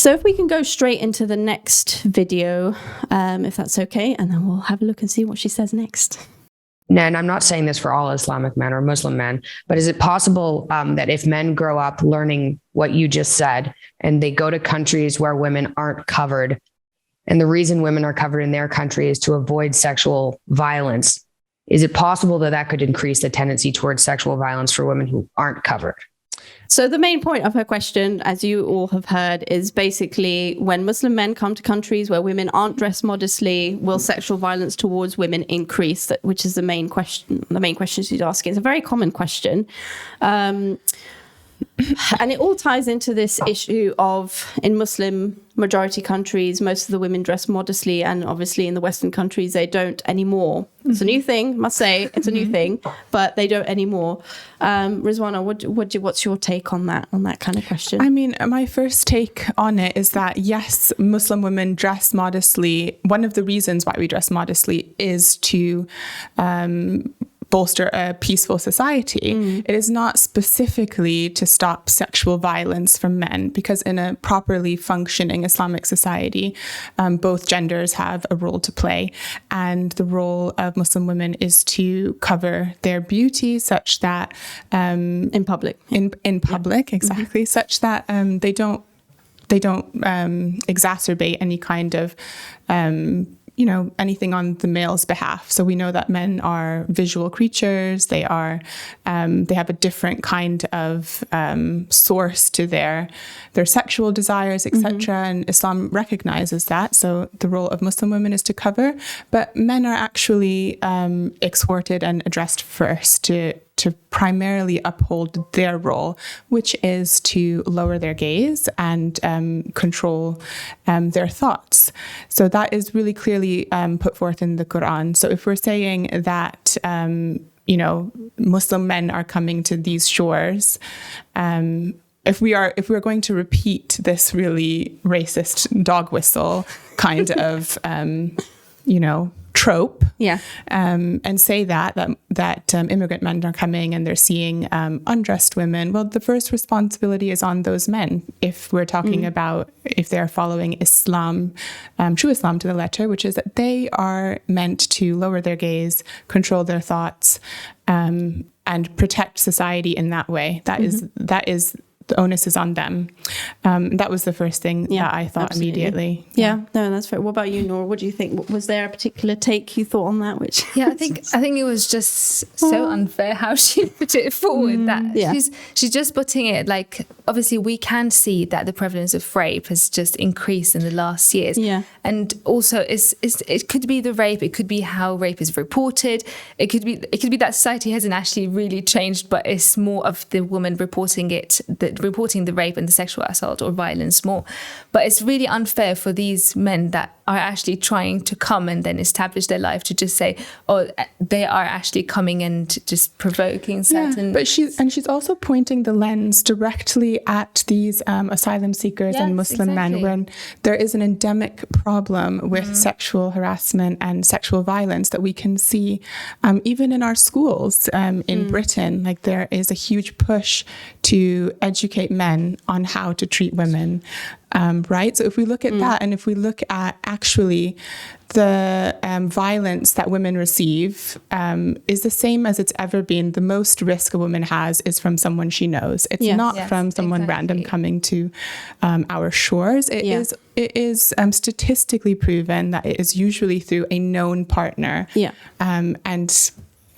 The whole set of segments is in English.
So if we can go straight into the next video, if that's okay, and then we'll have a look and see what she says next. And I'm not saying this for all Islamic men or Muslim men, but is it possible that if men grow up learning what you just said and they go to countries where women aren't covered, and the reason women are covered in their country is to avoid sexual violence, is it possible that that could increase the tendency towards sexual violence for women who aren't covered? So the main point of her question, as you all have heard, is basically when Muslim men come to countries where women aren't dressed modestly, will sexual violence towards women increase? Which is the main question. The main question she's asking. It's a very common question. And it all ties into this issue of, in Muslim majority countries, most of the women dress modestly, and obviously in the Western countries they don't anymore. It's a new thing, must say, it's a new thing, but they don't anymore. Rizwana, what's your take on that kind of question? I mean, my first take on it is that yes, Muslim women dress modestly. One of the reasons why we dress modestly is to bolster a peaceful society. It is not specifically to stop sexual violence from men, because in a properly functioning Islamic society, both genders have a role to play. And the role of Muslim women is to cover their beauty such that... in public. In public, exactly, such that they don't exacerbate any kind of... anything on the male's behalf. So we know that men are visual creatures. They have a different kind of source to their sexual desires, etc. And Islam recognizes that. So the role of Muslim women is to cover, but men are actually exhorted and addressed first to primarily uphold their role, which is to lower their gaze and control their thoughts. So that is really clearly put forth in the Quran. So if we're saying that, Muslim men are coming to these shores, if we're going to repeat this really racist dog whistle kind of, trope, and say that immigrant men are coming and they're seeing undressed women, well, the first responsibility is on those men. If we're talking about if they're following Islam, true Islam to the letter, which is that they are meant to lower their gaze, control their thoughts, and protect society in that way. That is the onus is on them. That was the first thing that I thought immediately. Yeah, no, that's fair. What about you, Nora? What do you think? Was there a particular take you thought on that? I think it was just so unfair how she put it forward. She's just putting it like, obviously we can see that the prevalence of rape has just increased in the last years. Yeah, and also it could be the rape. It could be how rape is reported. It could be that society hasn't actually really changed, but it's more of the woman reporting the rape and the sexual assault or violence more. But it's really unfair for these men that are actually trying to come and then establish their life to just say, oh, they are actually coming and just provoking certain... But she's also pointing the lens directly at these asylum seekers and Muslim men, when there is an endemic problem with sexual harassment and sexual violence that we can see even in our schools in Britain. Like, there is a huge push to educate men on how to treat women, right? So if we look at that, and if we look at actually the violence that women receive is the same as it's ever been. The most risk a woman has is from someone she knows. It's not from someone random coming to our shores. It is statistically proven that it is usually through a known partner. And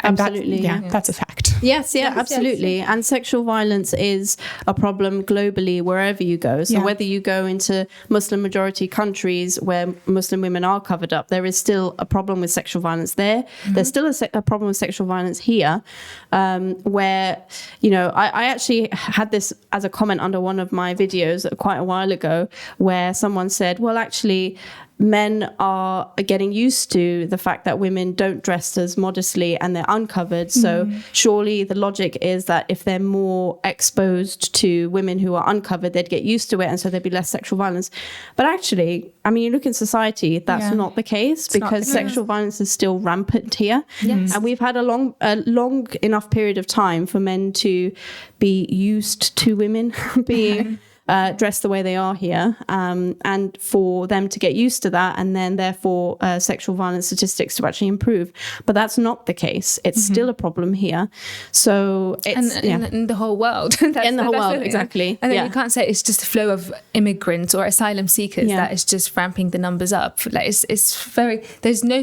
absolutely. That's a fact. Yes, absolutely. Yes. And sexual violence is a problem globally wherever you go. So whether you go into Muslim majority countries where Muslim women are covered up, there is still a problem with sexual violence there. There's still a problem with sexual violence here, where, I actually had this as a comment under one of my videos quite a while ago, where someone said, well, actually, men are getting used to the fact that women don't dress as modestly and they're uncovered. So surely the logic is that if they're more exposed to women who are uncovered, they'd get used to it, and so there'd be less sexual violence. But actually, I mean, you look in society, that's not the case, because sexual violence is still rampant here. Yes. And we've had a long enough period of time for men to be used to women being dress the way they are here, and for them to get used to that, and then therefore sexual violence statistics to actually improve. But that's not the case. It's still a problem here. So it's in the whole world. In the whole world, exactly. And then you can't say it's just a flow of immigrants or asylum seekers that is just ramping the numbers up. Like it's very, there's no,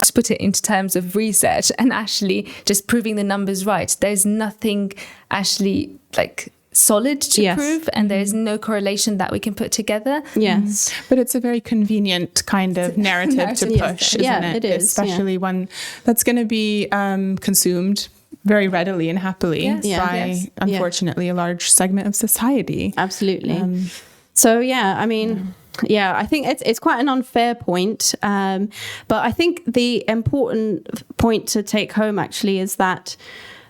to put it into terms of research and actually just proving the numbers right. There's nothing actually like solid to prove, and there's no correlation that we can put together. Yes. But it's a very convenient kind of narrative to push, isn't it? It is. Especially one that's going to be consumed very readily and happily by, unfortunately, a large segment of society. Absolutely. So, I mean... Yeah, I think it's quite an unfair point. But I think the important point to take home actually is that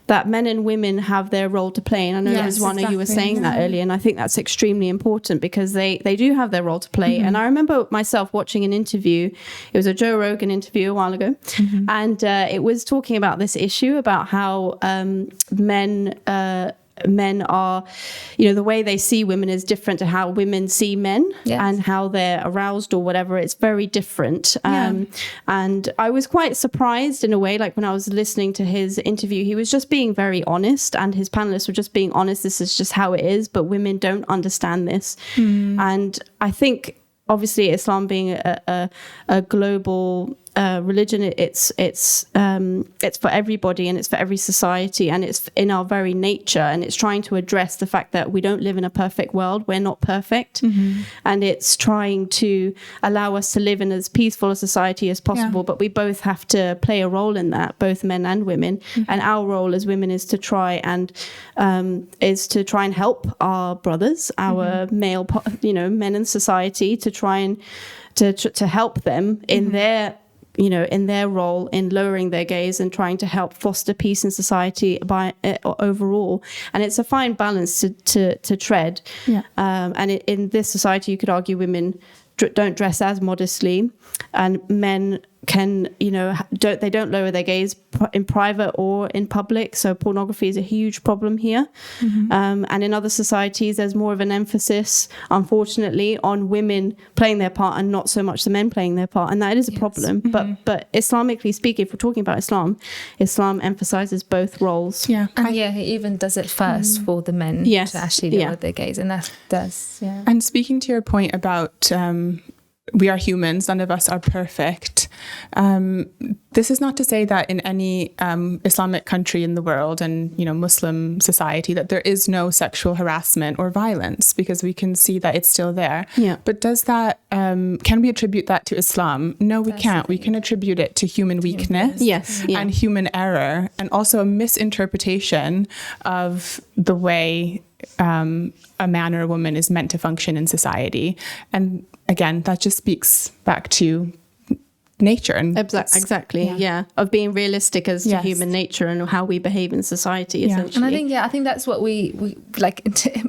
men and women have their role to play. And I know, Rizwana, you were saying that earlier, and I think that's extremely important because they do have their role to play. And I remember myself watching an interview. It was a Joe Rogan interview a while ago. And it was talking about this issue about how men are, the way they see women is different to how women see men, and how they're aroused or whatever. It's very different. And I was quite surprised in a way, like when I was listening to his interview, he was just being very honest, and his panelists were just being honest. This is just how it is, but women don't understand this. And I think obviously Islam being a global religion, it's for everybody, and it's for every society, and it's in our very nature, and it's trying to address the fact that we don't live in a perfect world. We're not perfect. And it's trying to allow us to live in as peaceful a society as possible, but we both have to play a role in that, both men and women. And our role as women is to try and help our brothers, our male men in society, to try and to help them in their in their role in lowering their gaze and trying to help foster peace in society overall. And it's a fine balance to tread. And in this society, you could argue women don't dress as modestly, and men can, they don't lower their gaze in private or in public. So pornography is a huge problem here. And in other societies, there's more of an emphasis, unfortunately, on women playing their part and not so much the men playing their part. And that is a problem. But Islamically speaking, if we're talking about Islam emphasizes both roles. And he even does it first for the men to actually lower their gaze. And that does, And speaking to your point about we are humans, none of us are perfect. This is not to say that in any Islamic country in the world and, Muslim society, that there is no sexual harassment or violence, because we can see that it's still there. But does that, can we attribute that to Islam? No, we can't. We can attribute it to human weakness and human error, and also a misinterpretation of the way a man or a woman is meant to function in society. And again, that just speaks back to nature. And exactly. Of being realistic as to human nature and how we behave in society, essentially. And I think that's what we like.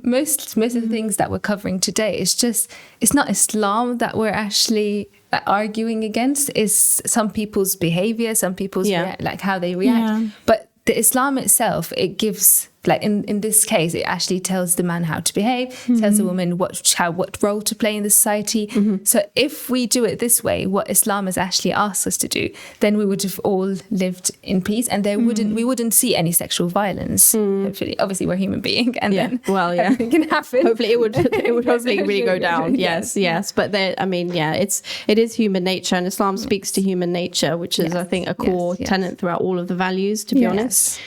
Most of the things that we're covering today is just, it's not Islam that we're actually arguing against. It's some people's behavior, some people's like how they react. But the Islam itself, it gives, like in this case, it actually tells the man how to behave, tells the woman what role to play in the society. So if we do it this way, what Islam has actually asked us to do, then we would have all lived in peace, and we wouldn't see any sexual violence. Hopefully, obviously we're human beings, and then everything can happen. Hopefully it would hopefully really go down. Yes. But it is human nature, and Islam speaks to human nature, which is I think a core tenet throughout all of the values, to be honest.